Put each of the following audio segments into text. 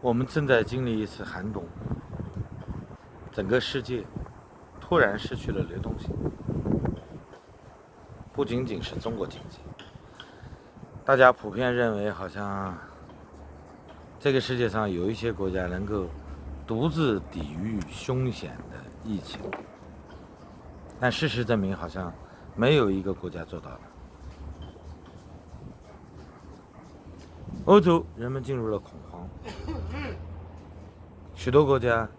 我们正在经历一次寒冬，整个世界突然失去了流动性，不仅仅是中国经济，大家普遍认为好像这个世界上有一些国家能够独自抵御凶险的疫情，但事实证明好像没有一个国家做到了。欧洲人们进入了恐慌，许多国家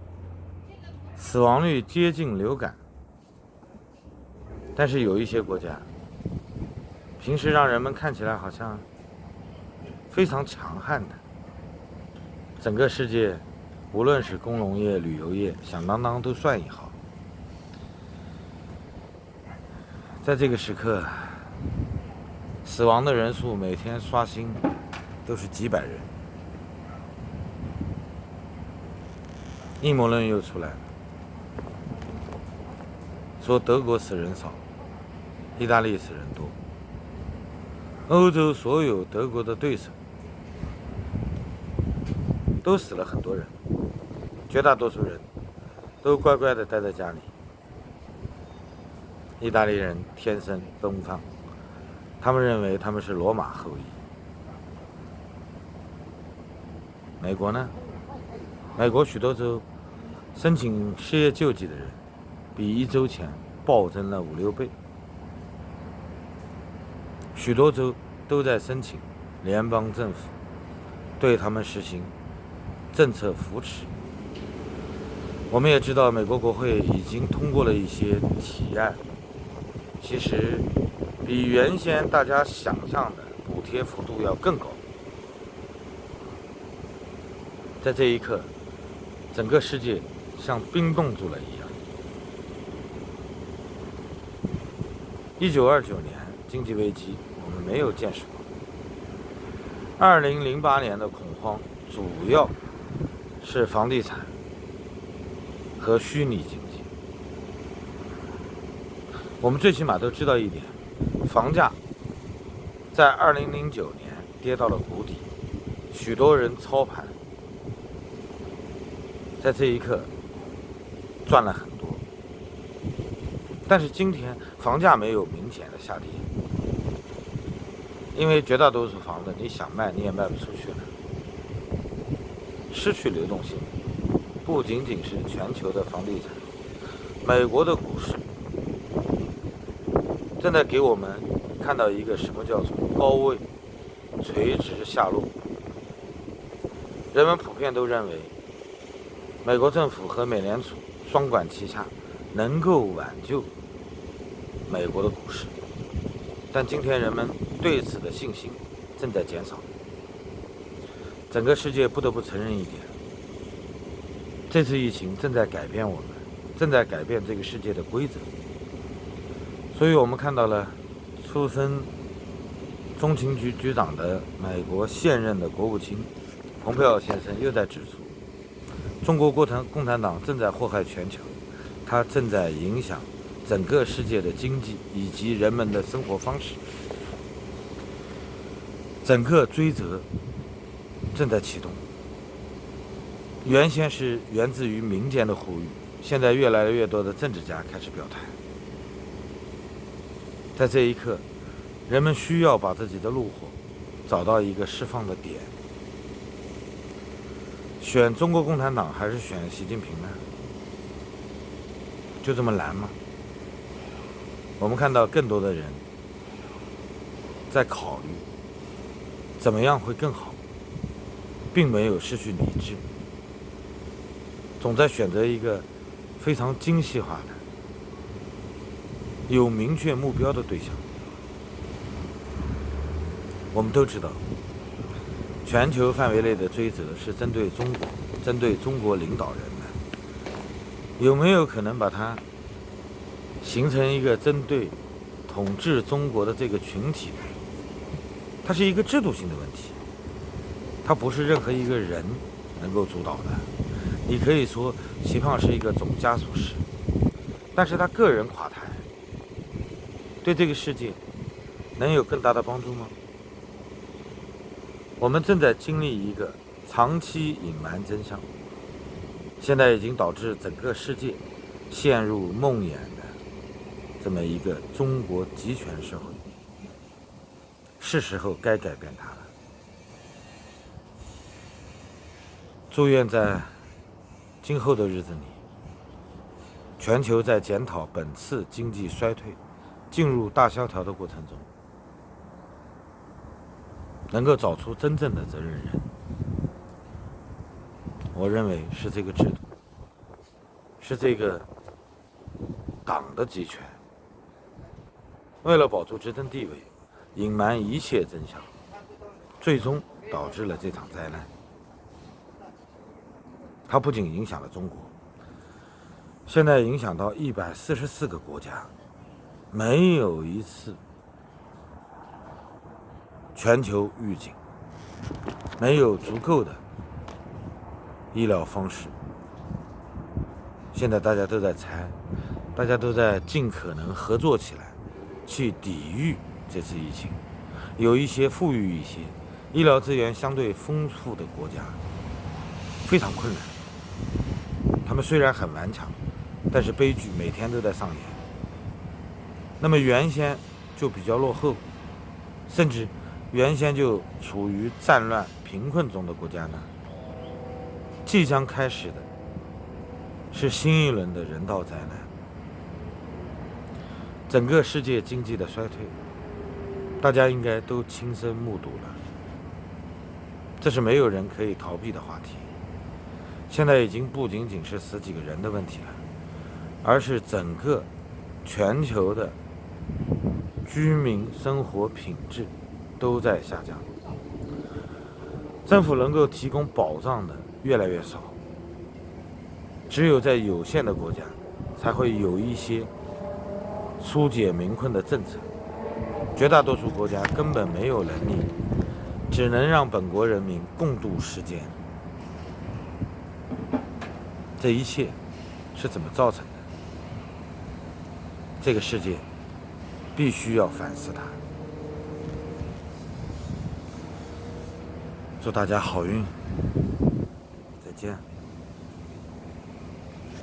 死亡率接近流感，但是有一些国家平时让人们看起来好像非常强悍的，整个世界无论是工农业、旅游业，响当当都算一号。在这个时刻，死亡的人数每天刷新都是几百人，阴谋论又出来了，说德国死人少，意大利死人多，欧洲所有德国的对手都死了很多人，绝大多数人都乖乖地待在家里。意大利人天生东方，他们认为他们是罗马后裔。美国呢？美国许多州申请失业救济的人比1周前暴增了5-6倍，许多州都在申请联邦政府对他们实行政策扶持。我们也知道，美国国会已经通过了一些提案，其实比原先大家想象的补贴幅度要更高。在这一刻，整个世界像冰冻住了一样。1929年经济危机我们没有见识过，2008年的恐慌主要是房地产和虚拟经济。我们最起码都知道一点，房价在2009年跌到了谷底，许多人操盘，在这一刻赚了很多。但是今天房价没有明显的下跌，因为绝大多数房子你想卖你也卖不出去了，失去流动性。不仅仅是全球的房地产，美国的股市正在给我们看到一个什么叫从高位垂直下落。人们普遍都认为美国政府和美联储双管齐下能够挽救美国的股市，但今天人们对此的信心正在减少。整个世界不得不承认一点，这次疫情正在改变我们，正在改变这个世界的规则。所以我们看到了出身中情局局长的美国现任的国务卿蓬佩奥先生又在指出，中国共产党正在祸害全球，它正在影响整个世界的经济以及人们的生活方式。整个追责正在启动，原先是源自于民间的呼吁，现在越来越多的政治家开始表态。在这一刻，人们需要把自己的怒火找到一个释放的点。选中国共产党还是选习近平呢？就这么难吗？我们看到更多的人在考虑怎么样会更好，并没有失去理智，总在选择一个非常精细化的有明确目标的对象。我们都知道，全球范围内的追责是针对中国领导人的，有没有可能把它形成一个针对统治中国的这个群体呢？它是一个制度性的问题，它不是任何一个人能够主导的。你可以说习胖是一个总加速师，但是他个人垮台对这个世界能有更大的帮助吗？我们正在经历一个长期隐瞒真相，现在已经导致整个世界陷入梦魇的这么一个中国集权社会，是时候该改变它了。祝愿在今后的日子里，全球在检讨本次经济衰退、进入大萧条的过程中，能够找出真正的责任人。我认为是这个制度，是这个党的集权，为了保住执政地位，隐瞒一切真相，最终导致了这场灾难。它不仅影响了中国，现在影响到144个国家，没有一次全球预警，没有足够的医疗方式。现在大家都在猜，大家都在尽可能合作起来，去抵御这次疫情。有一些富裕一些、医疗资源相对丰富的国家，非常困难。他们虽然很顽强，但是悲剧每天都在上演。那么原先就比较落后，甚至原先就处于战乱贫困中的国家呢，即将开始的是新一轮的人道灾难。整个世界经济的衰退，大家应该都亲身目睹了，这是没有人可以逃避的话题。现在已经不仅仅是10几个人的问题了，而是整个全球的居民生活品质都在下降，政府能够提供保障的越来越少，只有在有限的国家才会有一些疏解民困的政策，绝大多数国家根本没有能力，只能让本国人民共度时艰。这一切是怎么造成的？这个世界必须要反思它。祝大家好运，再见。